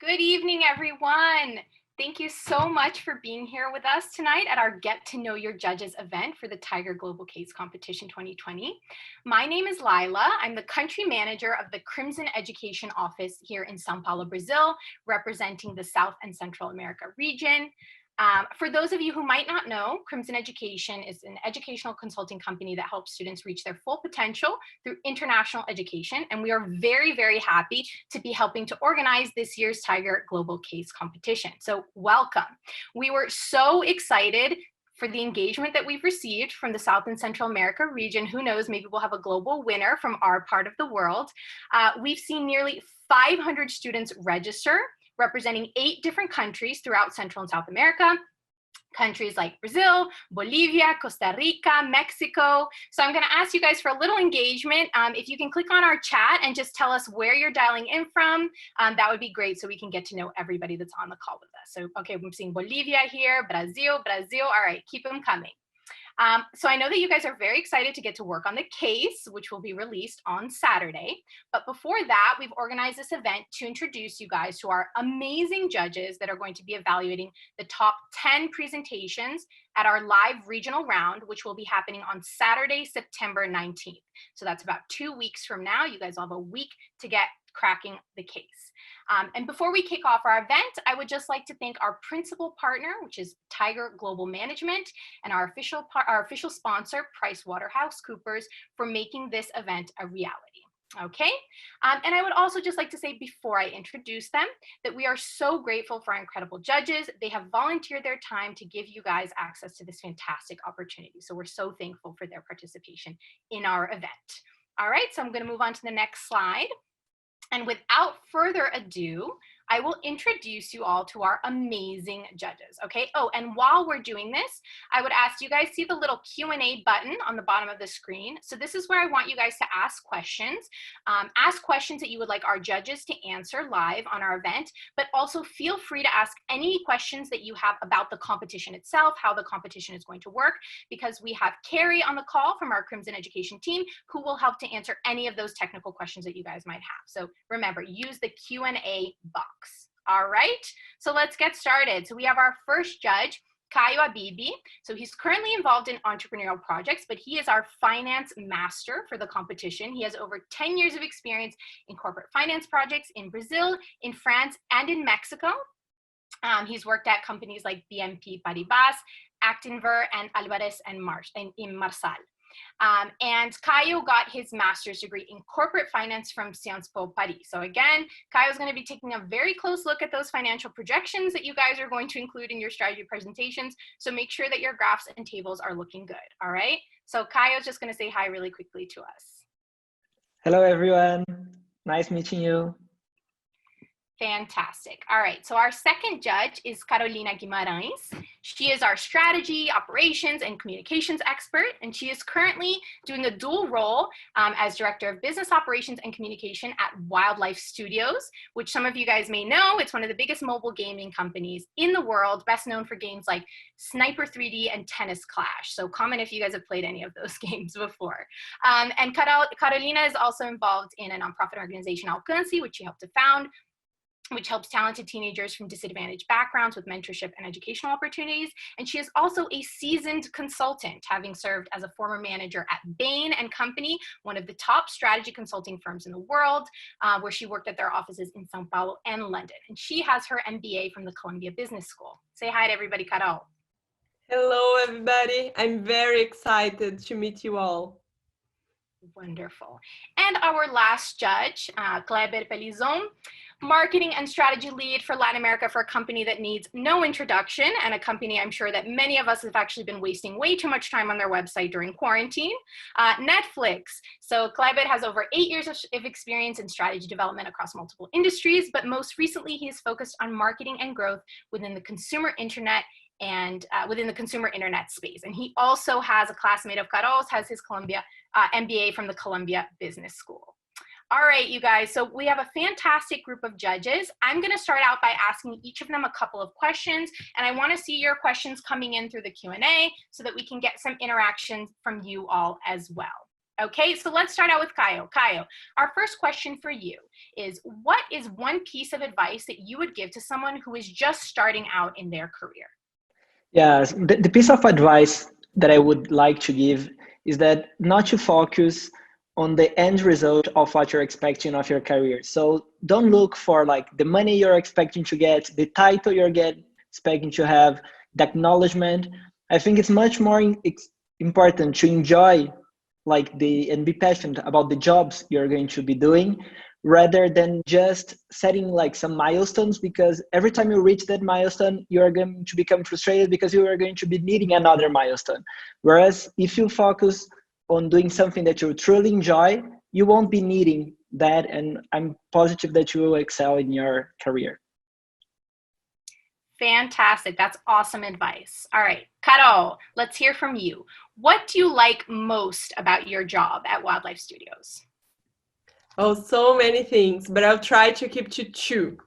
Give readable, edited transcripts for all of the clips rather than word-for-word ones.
Good evening, everyone. Thank you so much for being here with us tonight at our Get to Know Your Judges event for the Tiger Global Case Competition 2020. My name is Lila. I'm the country manager of the Crimson Education Office here in Sao Paulo, Brazil, representing the South and Central America region. For those of you who might not know, Crimson Education is an educational consulting company that helps students reach their full potential through international education. And we are very, very happy to be helping to organize this year's Tiger Global Case Competition. So welcome. We were so excited for the engagement that we've received from the South and Central America region. Who knows, maybe we'll have a global winner from our part of the world. We've seen nearly 500 students register, representing 8 different countries throughout Central and South America. Countries like Brazil, Bolivia, Costa Rica, Mexico. So I'm going to ask you guys for a little engagement. If you can click on our chat and just tell us where you're dialing in from, that would be great so we can get to know everybody that's on the call with us. So, okay, I'm seeing Bolivia here, Brazil. All right, keep them coming. So I know that you guys are very excited to get to work on the case, which will be released on Saturday. But before that, we've organized this event to introduce you guys to our amazing judges that are going to be evaluating the top 10 presentations at our live regional round, which will be happening on Saturday, September 19th. So that's about 2 weeks from now. You guys will have a week to get cracking the case. And before we kick off our event, I would just like to thank our principal partner, which is Tiger Global Management, and our official sponsor, PricewaterhouseCoopers, for making this event a reality. Okay, and I would also just like to say before I introduce them that we are so grateful for our incredible judges. They have volunteered their time to give you guys access to this fantastic opportunity. So we're so thankful for their participation in our event. All right, so I'm going to move on to the next slide. And without further ado, I will introduce you all to our amazing judges, okay? Oh, and while we're doing this, I would ask you guys see the little Q&A button on the bottom of the screen. So this is where I want you guys to ask questions. Ask questions that you would like our judges to answer live on our event, but also feel free to ask any questions that you have about the competition itself, how the competition is going to work, because we have Carrie on the call from our Crimson Education team who will help to answer any of those technical questions that you guys might have. So remember, use the Q&A box. All right, so let's get started. So we have our first judge, Caio Abibi. So he's currently involved in entrepreneurial projects, but he is our finance master for the competition. He has over 10 years of experience in corporate finance projects in Brazil, in France, and in Mexico. He's worked at companies like BNP Paribas, Actinver, and Alvarez and Marsal. And Caio got his master's degree in corporate finance from Sciences Po Paris. So again, Caio is going to be taking a very close look at those financial projections that you guys are going to include in your strategy presentations. So make sure that your graphs and tables are looking good. All right. So Caio is just going to say hi really quickly to us. Hello, everyone. Nice meeting you. Fantastic. All right, so our second judge is Carolina Guimarães. She is our strategy, operations, and communications expert, and she is currently doing a dual role as Director of Business Operations and Communication at Wildlife Studios, which some of you guys may know. It's one of the biggest mobile gaming companies in the world, best known for games like Sniper 3D and Tennis Clash. So comment if you guys have played any of those games before. And Carolina is also involved in a nonprofit organization, Alcance, which she helped to found, which helps talented teenagers from disadvantaged backgrounds with mentorship and educational opportunities. And she is also a seasoned consultant, having served as a former manager at Bain & Company, one of the top strategy consulting firms in the world, where she worked at their offices in Sao Paulo and London. And she has her MBA from the Columbia Business School. Say hi to everybody, Carol. Hello, everybody. I'm very excited to meet you all. Wonderful. And our last judge, Kleber Pelizon, marketing and strategy lead for Latin America for a company that needs no introduction, and a company I'm sure that many of us have actually been wasting way too much time on their website during quarantine, Netflix. So Kleber has over 8 years of experience in strategy development across multiple industries, but most recently he is focused on marketing and growth within the consumer internet and within the consumer internet space. And he also has a classmate of Carol's, has his MBA from the Columbia Business School. All right, you guys, so we have a fantastic group of judges. I'm gonna start out by asking each of them a couple of questions, and I wanna see your questions coming in through the Q&A so that we can get some interaction from you all as well. Okay, so let's start out with Kaio. Kaio, our first question for you is, what is one piece of advice that you would give to someone who is just starting out in their career? Yes, the piece of advice that I would like to give is that not to focus on the end result of what you're expecting of your career. So don't look for like the money you're expecting to get, the title expecting to have, the acknowledgement. I think it's much more important to enjoy like and be passionate about the jobs you're going to be doing rather than just setting like some milestones, because every time you reach that milestone you are going to become frustrated because you are going to be needing another milestone. Whereas if you focus on doing something that you truly enjoy, you won't be needing that, and I'm positive that you will excel in your career. Fantastic. That's awesome advice. All right, Caro, let's hear from you. What do you like most about your job at Wildlife Studios? Oh, so many things, but I'll try to keep to two.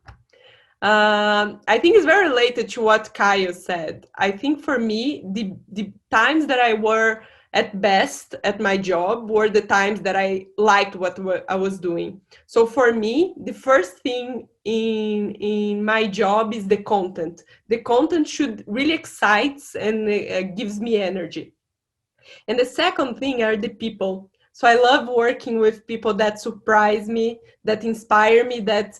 I think it's very related to what Kaio said. I think for me, the times that I were at best at my job were the times that I liked what I was doing. So for me, the first thing in my job is the content. The content should really excites and gives me energy. And the second thing are the people. So I love working with people that surprise me, that inspire me, that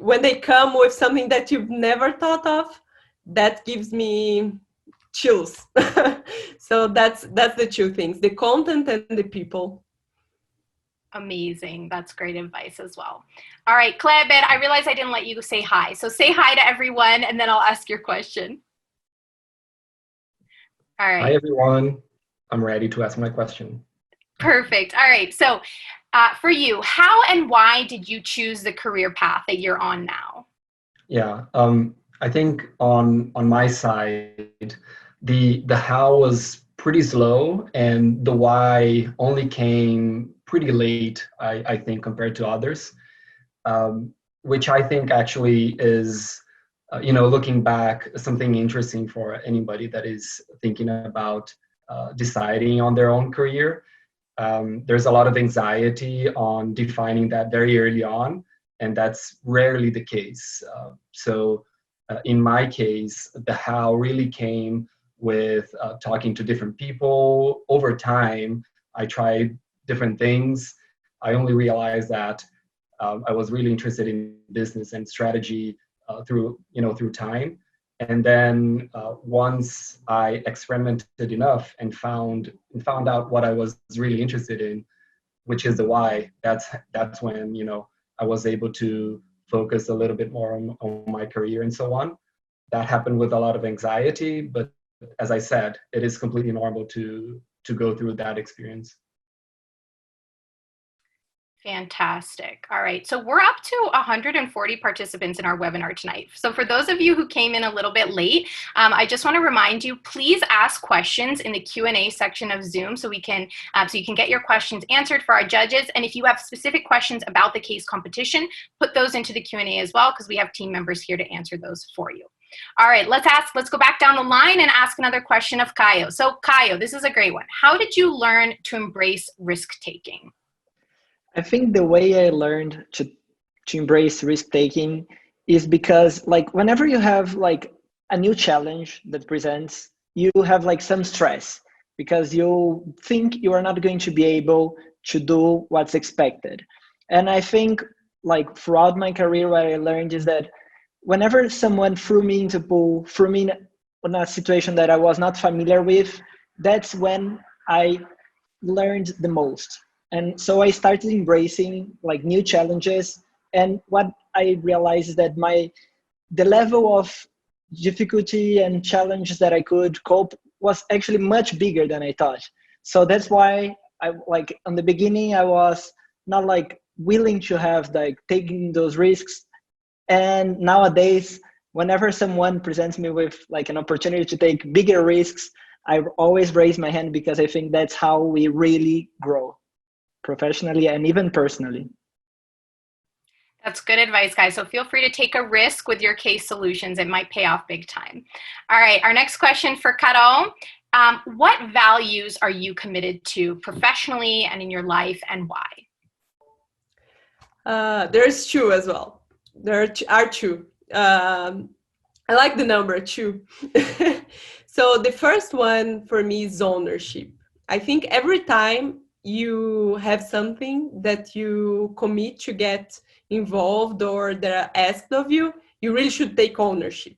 when they come with something that you've never thought of, that gives me chills. So that's the two things, the content and the people. Amazing. That's great advice as well. All right, Kleber, I realize I didn't let you say hi. So say hi to everyone and then I'll ask your question. All right. Hi, everyone. I'm ready to ask my question. Perfect. All right. So for you, how and why did you choose the career path that you're on now? Yeah, I think on my side, the how was pretty slow, and the why only came pretty late, I think, compared to others, which I think actually is, looking back, something interesting for anybody that is thinking about deciding on their own career. There's a lot of anxiety on defining that very early on, and that's rarely the case. In my case, the how really came with talking to different people. Over time, I tried different things. I only realized that I was really interested in business and strategy through time. And then once I experimented enough and found out what I was really interested in, which is the why, that's when I was able to focus a little bit more on my career and so on. That happened with a lot of anxiety, but as I said, it is completely normal to go through that experience. Fantastic. All right. So we're up to 140 participants in our webinar tonight. So for those of you who came in a little bit late, I just want to remind you, please ask questions in the Q&A section of Zoom so you can get your questions answered for our judges. And if you have specific questions about the case competition, put those into the Q&A as well, because we have team members here to answer those for you. All right, let's go back down the line and ask another question of Kaio. So Kaio, this is a great one. How did you learn to embrace risk-taking? I think the way I learned to embrace risk taking is because like whenever you have like a new challenge that presents, you have like some stress because you think you are not going to be able to do what's expected. And I think like throughout my career, what I learned is that whenever someone threw me into pool, threw me in a situation that I was not familiar with, that's when I learned the most. And so I started embracing like new challenges. And what I realized is that the level of difficulty and challenges that I could cope was actually much bigger than I thought. So that's why I like on the beginning I was not like willing to have like taking those risks. And nowadays, whenever someone presents me with like an opportunity to take bigger risks, I always raise my hand because I think that's how we really grow professionally and even personally. That's good advice, guys. So feel free to take a risk with your case solutions. It might pay off big time. All right, our next question for Carol. What values are you committed to professionally and in your life, and why? There's two as well. There are two. I like the number two. So the first one for me is ownership. I think every time you have something that you commit to get involved or that are asked of you, you really should take ownership.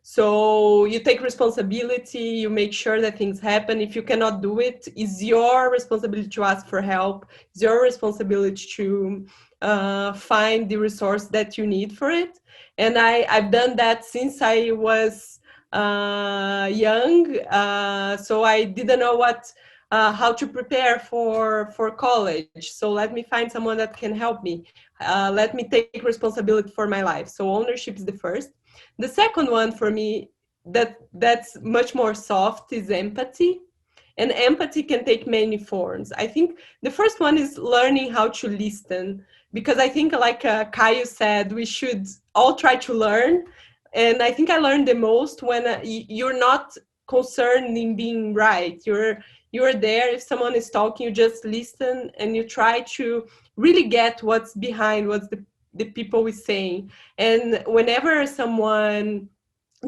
So you take responsibility, you make sure that things happen. If you cannot do it, it's your responsibility to ask for help. It's your responsibility to find the resource that you need for it. And I've done that since I was young. So I didn't know how to prepare for college. So let me find someone that can help me. Let me take responsibility for my life. So ownership is the first. The second one for me that's much more soft is empathy. And empathy can take many forms. I think the first one is learning how to listen, because I think, like Caio said, we should all try to learn. And I think I learned the most when you're not concerned in being right. You're there. If someone is talking, you just listen and you try to really get what's behind what the people is saying. And whenever someone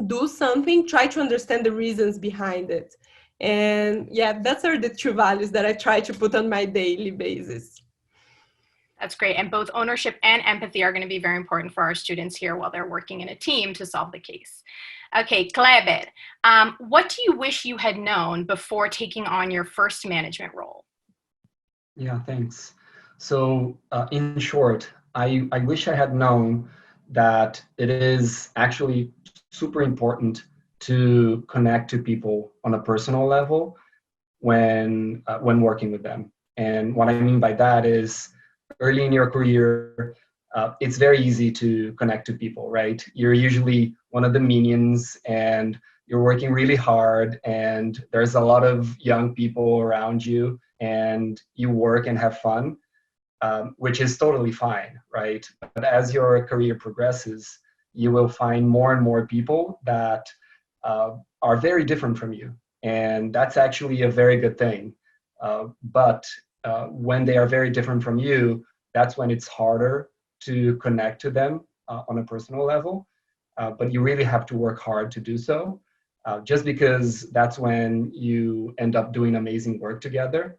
do something, try to understand the reasons behind it. And yeah, that's are the two values that I try to put on my daily basis. That's great. And both ownership and empathy are going to be very important for our students here while they're working in a team to solve the case. Okay, Kleber, what do you wish you had known before taking on your first management role? Yeah, thanks. So in short, I wish I had known that it is actually super important to connect to people on a personal level when working with them. And what I mean by that is, early in your career, it's very easy to connect to people, right? You're usually one of the minions and you're working really hard and there's a lot of young people around you and you work and have fun, which is totally fine, right? But as your career progresses, you will find more and more people that are very different from you. And that's actually a very good thing. But when they are very different from you, that's when it's harder to connect to them on a personal level. But you really have to work hard to do so, just because that's when you end up doing amazing work together.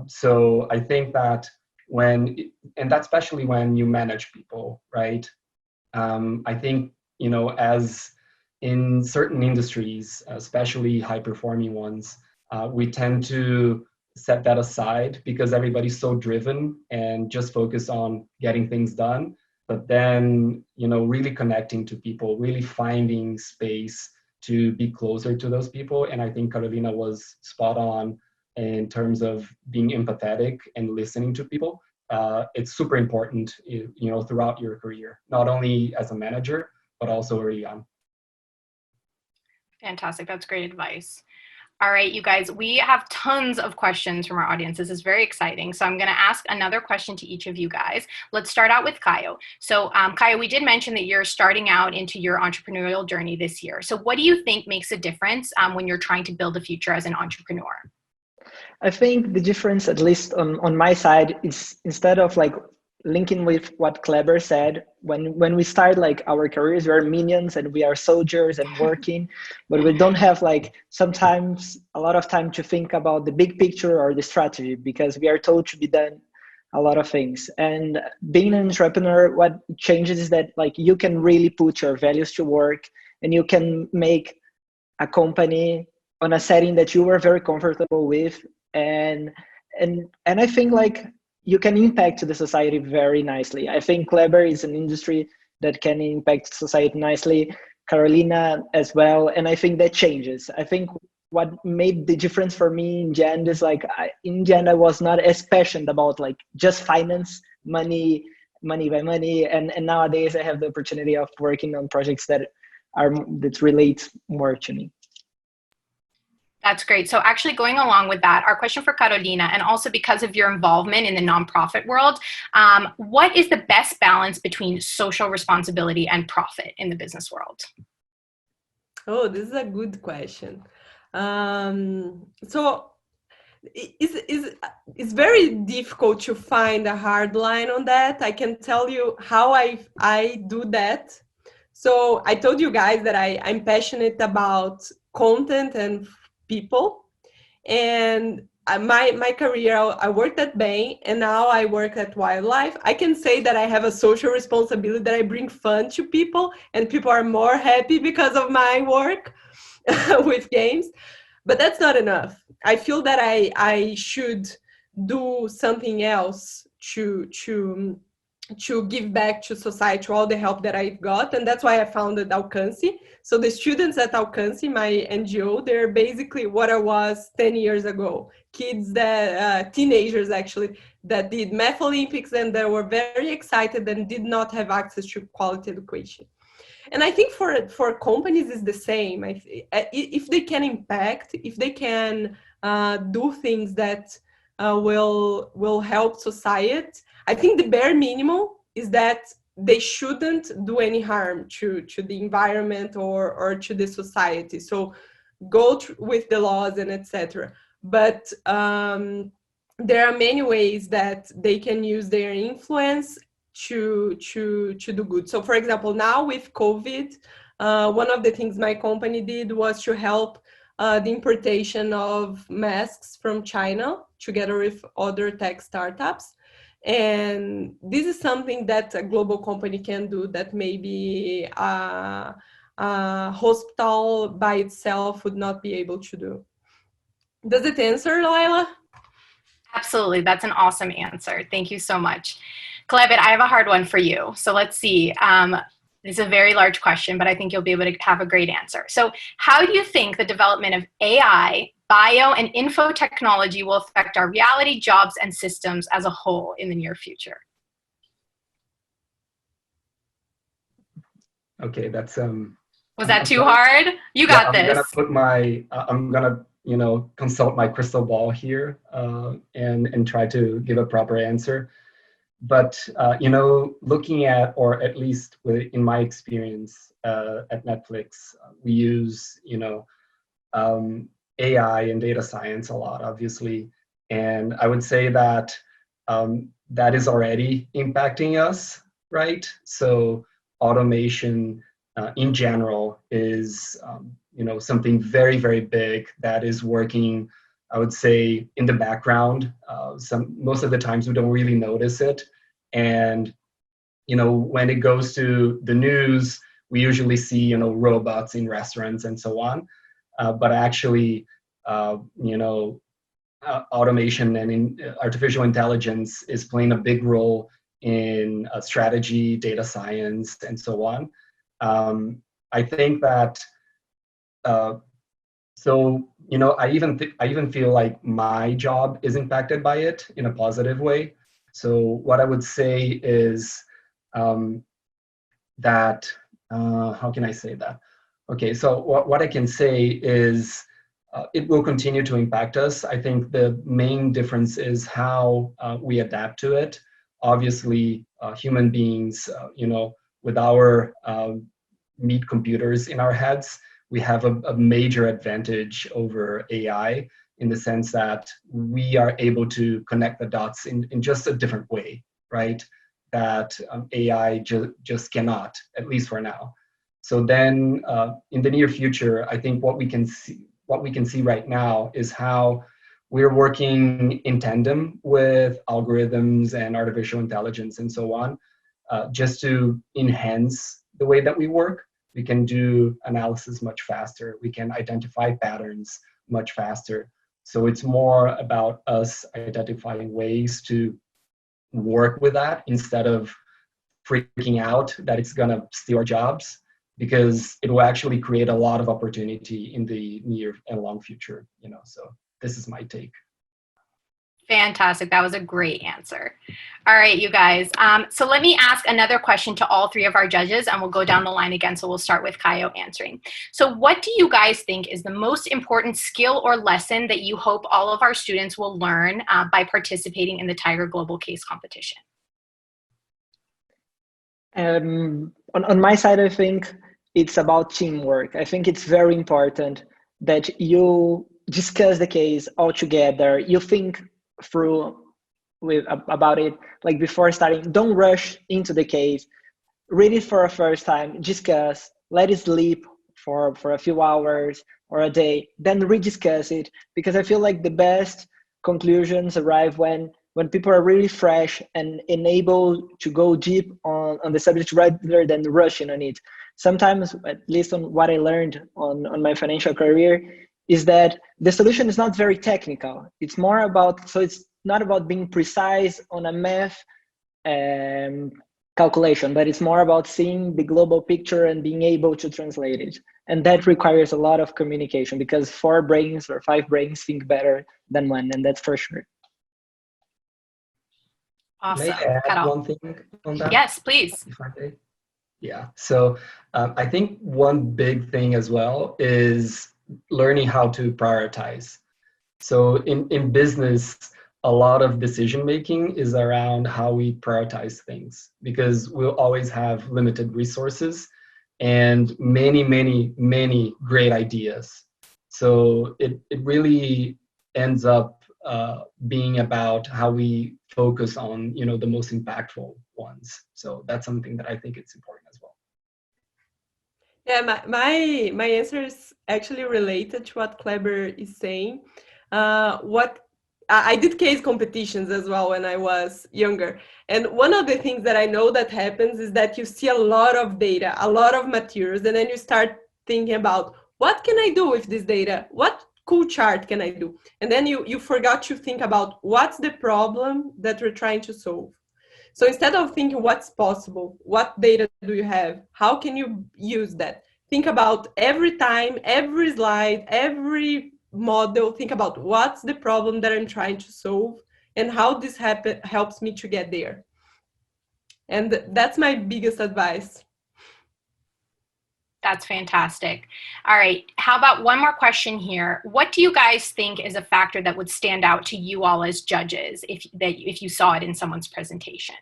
So I think that and that's especially when you manage people, right? I think, as in certain industries, especially high-performing ones, we tend to set that aside because everybody's so driven and just focus on getting things done. But then, really connecting to people, really finding space to be closer to those people. And I think Carolina was spot on in terms of being empathetic and listening to people. It's super important, throughout your career, not only as a manager, but also early on. Fantastic. That's great advice. All right, you guys, we have tons of questions from our audience. This is very exciting. So I'm going to ask another question to each of you guys. Let's start out with Caio. So Caio, we did mention that you're starting out into your entrepreneurial journey this year. So what do you think makes a difference when you're trying to build a future as an entrepreneur? I think the difference, at least on my side, is instead of like linking with what Kleber said, when we start like our careers, we are minions and we are soldiers and working, but we don't have like sometimes a lot of time to think about the big picture or the strategy because we are told to be done a lot of things. And being an entrepreneur, what changes is that like you can really put your values to work and you can make a company on a setting that you were very comfortable with. And I think like you can impact the society very nicely. I think Kleber is an industry that can impact society nicely, Carolina as well, and I think that changes. I think what made the difference for me in Gen is like, in Gen I was not as passionate about like just finance, money by money, and nowadays I have the opportunity of working on projects that relate more to me. That's great. So actually going along with that, our question for Carolina, and also because of your involvement in the nonprofit world, what is the best balance between social responsibility and profit in the business world? Oh, this is a good question. So it's very difficult to find a hard line on that. I can tell you how I do that. So I told you guys that I'm passionate about content and people. And my career, I worked at Bain, and now I work at Wildlife. I can say that I have a social responsibility, that I bring fun to people, and people are more happy because of my work with games. But that's not enough. I feel that I should do something else to give back to society all the help that I've got. And that's why I founded Alcance. So the students at Alcance, my NGO, they're basically what I was 10 years ago. Kids that, teenagers actually, that did Math Olympics and that were very excited and did not have access to quality education. And I think for companies is the same. If they can impact, if they can do things that will help society, I think the bare minimum is that they shouldn't do any harm to the environment or to the society. So go with the laws and etc. But there are many ways that they can use their influence to do good. So for example, now with COVID, one of the things my company did was to help the importation of masks from China together with other tech startups. And this is something that a global company can do that maybe a hospital by itself would not be able to do. Does it answer, Lila? Absolutely. That's an awesome answer. Thank you so much. Klebit, I have a hard one for you. So let's see. It's a very large question, but I think you'll be able to have a great answer. So how do you think the development of AI, bio, and info technology will affect our reality, jobs, and systems as a whole in the near future? Okay, that's Was that too hard? You got this. I'm gonna consult my crystal ball here and try to give a proper answer. But looking at, or at least in my experience at Netflix, we use AI and data science a lot, obviously, and I would say that that is already impacting us, right? So automation in general is something very, very big that is working, I would say, in the background. Most of the times we don't really notice it. And when it goes to the news, we usually see robots in restaurants and so on. But actually, automation and artificial intelligence is playing a big role in strategy, data science, and so on. I think that I even feel like my job is impacted by it in a positive way. So what I would say is that how can I say that? Okay, so what I can say is it will continue to impact us. I think the main difference is how we adapt to it. Obviously, human beings, with our meat computers in our heads, we have a major advantage over AI in the sense that we are able to connect the dots in just a different way, right? That AI just cannot, at least for now. So then in the near future, I think what we can see right now is how we're working in tandem with algorithms and artificial intelligence and so on, just to enhance the way that we work. We can do analysis much faster. We can identify patterns much faster. So it's more about us identifying ways to work with that instead of freaking out that it's going to steal our jobs, because it will actually create a lot of opportunity in the near and long future. So this is my take. Fantastic. That was a great answer. All right, you guys. So let me ask another question to all three of our judges, and we'll go down the line again. So we'll start with Kayo answering. So what do you guys think is the most important skill or lesson that you hope all of our students will learn by participating in the Tiger Global Case competition? On my side, I think it's about teamwork. I think it's very important that you discuss the case all together, you think through about it, like before starting. Don't rush into the case. Read it for a first time, discuss, let it sleep for a few hours or a day, then rediscuss it. Because I feel like the best conclusions arrive when people are really fresh and enabled to go deep on the subject rather than rushing on it. Sometimes, at least on what I learned on my financial career, is that the solution is not very technical. It's more about, so it's not about being precise on a math calculation, but it's more about seeing the global picture and being able to translate it. And that requires a lot of communication, because 4 brains or 5 brains think better than one, and that's for sure. Awesome. May I add one thing on that? Yes, please. If I may? Yeah. So I think one big thing as well is learning how to prioritize. So in business, a lot of decision making is around how we prioritize things, because we'll always have limited resources and many great ideas. So it really ends up being about how we focus on, you know, the most impactful ones. So that's something that I think it's important as well. Yeah, my answer is actually related to what Kleber is saying. What I did case competitions as well when I was younger. And one of the things that I know that happens is that you see a lot of data, a lot of materials, and then you start thinking about, what can I do with this data? What cool chart can I do? And then you forgot to think about what's the problem that we're trying to solve. So instead of thinking what's possible, what data do you have? How can you use that? Think about every time, every slide, every model, think about what's the problem that I'm trying to solve and how this helps me to get there. And that's my biggest advice. That's fantastic. All right, how about one more question here? What do you guys think is a factor that would stand out to you all as judges if you saw it in someone's presentation?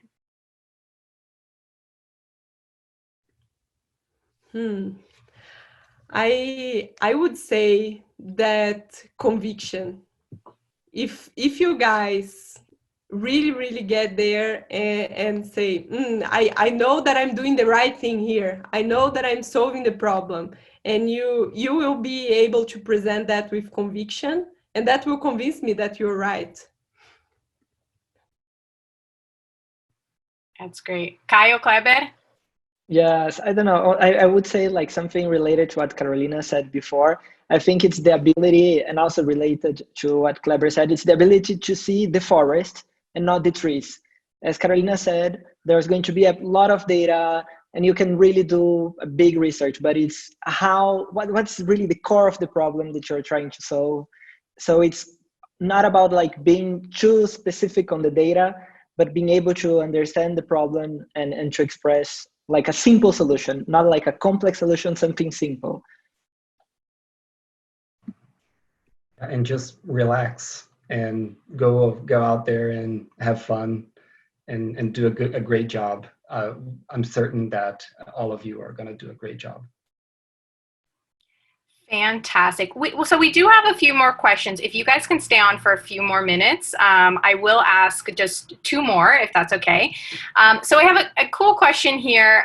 I would say that conviction. If you guys really get there and say, I know that I'm doing the right thing here, I know that I'm solving the problem, and you will be able to present that with conviction, and that will convince me that you're right. That's great. Caio, Kleber? Yes, I don't know. I would say like something related to what Carolina said before. I think it's the ability, and also related to what Kleber said, it's the ability to see the forest and not the trees. As Carolina said, there's going to be a lot of data and you can really do a big research, but it's what's really the core of the problem that you're trying to solve. So it's not about like being too specific on the data, but being able to understand the problem and to express like a simple solution, not like a complex solution, something simple. And just relax and go out there and have fun and do a great job. I'm certain that all of you are going to do a great job. Fantastic. So we do have a few more questions. If you guys can stay on for a few more minutes, I will ask just 2 more, if that's okay. So I have a cool question here.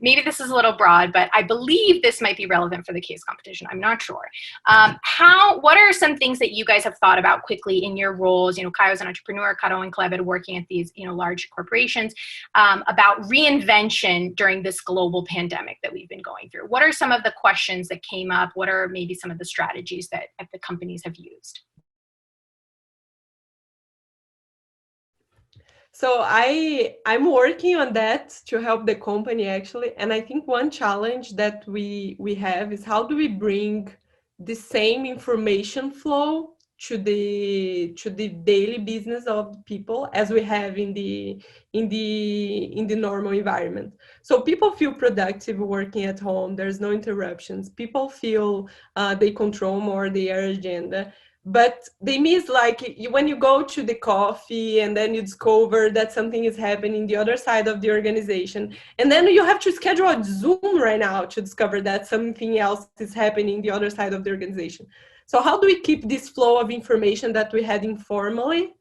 Maybe this is a little broad, but I believe this might be relevant for the case competition. I'm not sure. What are some things that you guys have thought about quickly in your roles? You know, Caio's an entrepreneur, Caro and Kleber working at these, you know, large corporations, about reinvention during this global pandemic that we've been going through. What are some of the questions that came up? What are maybe some of the strategies that the companies have used? So I'm working on that to help the company actually. And I think one challenge that we have is how do we bring the same information flow to the daily business of people as we have in the normal environment. So people feel productive working at home. There's no interruptions. People feel they control more their agenda. but they miss like when you go to the coffee and then you discover that something is happening the other side of the organization, and then you have to schedule a Zoom right now to discover that something else is happening the other side of the organization. So how do we keep this flow of information that we had informally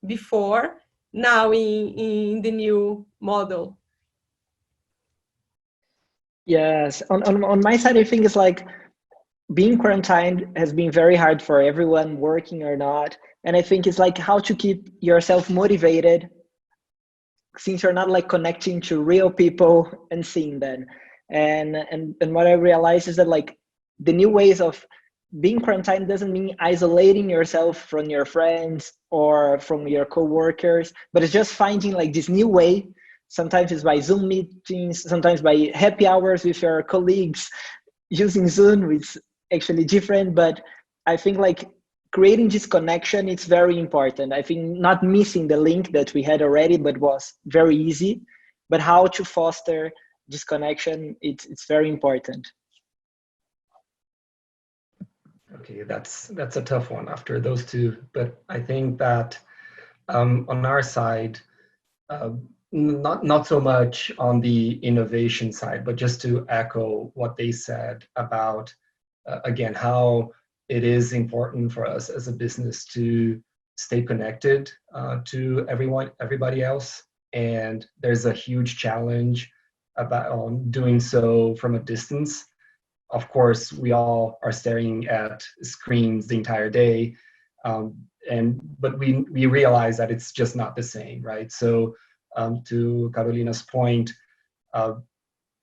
before now in the new model? Yes, on my side, I think it's like being quarantined has been very hard for everyone, working or not. And I think it's like how to keep yourself motivated since you're not like connecting to real people and seeing them. And what I realized is that like the new ways of being quarantined doesn't mean isolating yourself from your friends or from your coworkers, but it's just finding like this new way. Sometimes it's by Zoom meetings, sometimes by happy hours with your colleagues using Zoom, it's actually different. But I think like creating this connection, it's very important. I think not missing the link that we had already, but was very easy, but how to foster this connection, it's very important. Okay, that's a tough one after those two, but I think that on our side, uh, not so much on the innovation side, but just to echo what they said about again how it is important for us as a business to stay connected to everybody else, and there's a huge challenge about doing so from a distance. Of course, we all are staring at screens the entire day, but we realize that it's just not the same, right? So to Carolina's point, uh,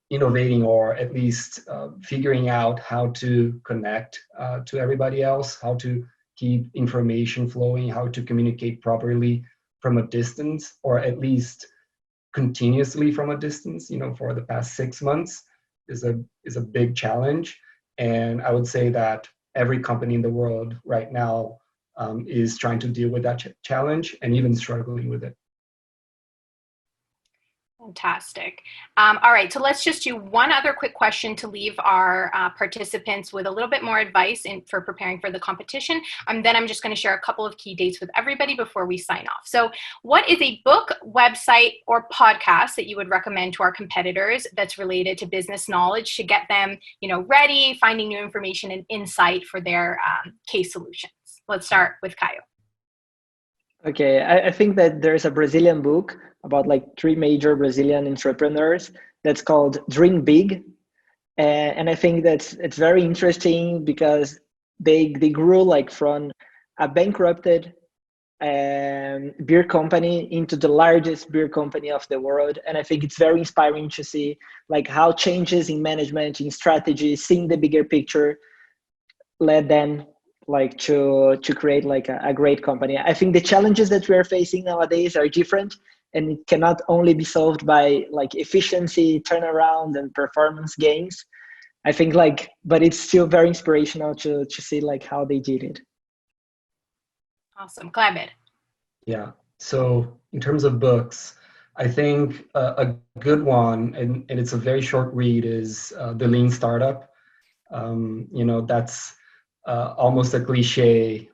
innovating or at least figuring out how to connect to everybody else, how to keep information flowing, how to communicate properly from a distance, or at least continuously from a distance, for the past 6 months is a big challenge. And I would say that every company in the world right now is trying to deal with that challenge and even struggling with it. Fantastic. All right, so let's just do one other quick question to leave our participants with a little bit more advice for preparing for the competition. Then I'm just going to share a couple of key dates with everybody before we sign off. So what is a book, website, or podcast that you would recommend to our competitors that's related to business knowledge to get them, ready, finding new information and insight for their case solutions? Let's start with Caio. Okay, I think that there's a Brazilian book about like 3 major Brazilian entrepreneurs that's called Dream Big. And I think it's very interesting because they grew like from a bankrupted beer company into the largest beer company of the world. And I think it's very inspiring to see like how changes in management, in strategy, seeing the bigger picture led them like to create like a great company. I think the challenges that we are facing nowadays are different, and it cannot only be solved by like efficiency, turnaround, and performance gains. I think but it's still very inspirational to see like how they did it. Awesome. Kleber. Yeah. So in terms of books, I think a good one, and it's a very short read, is The Lean Startup. That's almost a cliche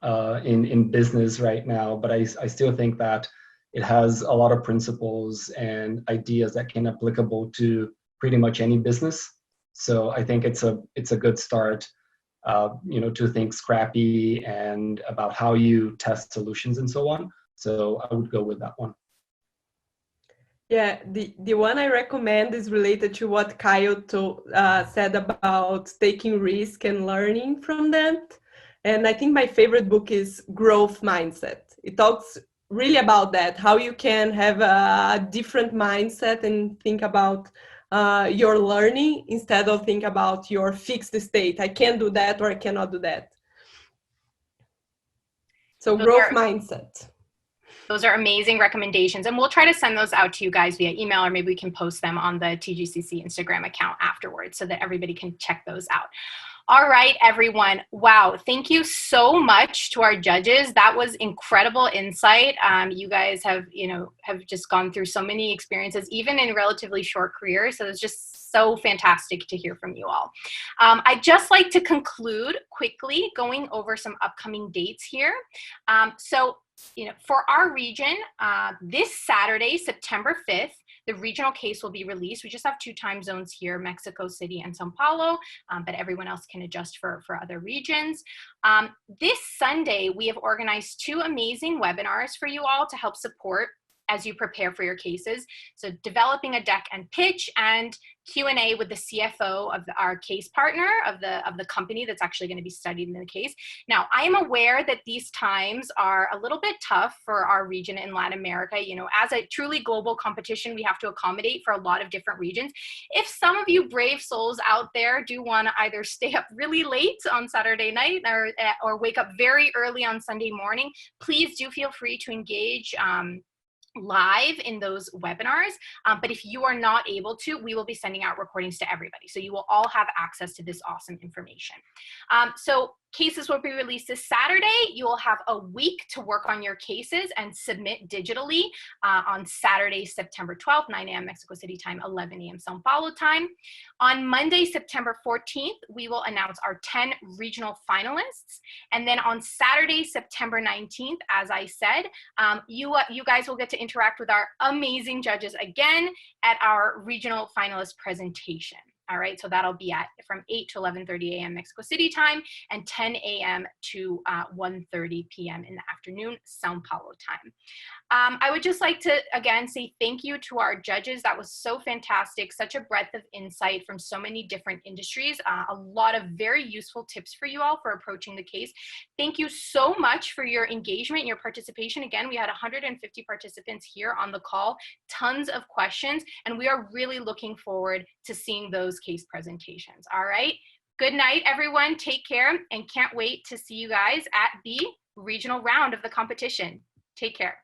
in business right now, but I still think that it has a lot of principles and ideas that can applicable to pretty much any business. So I think it's a good start, to think scrappy and about how you test solutions and so on. So I would go with that one. Yeah, the one I recommend is related to what Kyle said about taking risk and learning from that. And I think my favorite book is Growth Mindset. It talks really about that, how you can have a different mindset and think about your learning instead of think about your fixed state. I can't do that or I cannot do that. So growth mindset. Those are amazing recommendations, and we'll try to send those out to you guys via email, or maybe we can post them on the TGCC Instagram account afterwards so that everybody can check those out. All right, everyone. Wow. Thank you so much to our judges. That was incredible insight. You guys have just gone through so many experiences, even in relatively short careers. So it's just so fantastic to hear from you all. I'd just like to conclude quickly going over some upcoming dates here. So, for our region, this Saturday, September 5th, the regional case will be released. We just have 2 time zones here, Mexico City and Sao Paulo, but everyone else can adjust for other regions. This Sunday, we have organized 2 amazing webinars for you all to help support as you prepare for your cases. So developing a deck and pitch, and Q&A with the CFO of our case partner of the company that's actually going to be studied in the case. Now, I am aware that these times are a little bit tough for our region in Latin America. As a truly global competition, we have to accommodate for a lot of different regions. If some of you brave souls out there do want to either stay up really late on Saturday night or wake up very early on Sunday morning, please do feel free to engage live in those webinars. But if you are not able to, we will be sending out recordings to everybody. So you will all have access to this awesome information. So cases will be released this Saturday. You will have a week to work on your cases and submit digitally on Saturday, September 12th, 9 a.m. Mexico City time, 11 a.m. Sao Paulo time. On Monday, September 14th, we will announce our 10 regional finalists. And then on Saturday, September 19th, as I said, you guys will get to interact with our amazing judges again at our regional finalist presentation. All right, so that'll be from 8 to 11:30 a.m. Mexico City time and 10 a.m. to 1:30 p.m. in the afternoon, Sao Paulo time. I would just like to, again, say thank you to our judges. That was so fantastic, such a breadth of insight from so many different industries, a lot of very useful tips for you all for approaching the case. Thank you so much for your engagement and your participation. Again, we had 150 participants here on the call, tons of questions, and we are really looking forward to seeing those case presentations. All right, good night, everyone. Take care, and can't wait to see you guys at the regional round of the competition. Take care.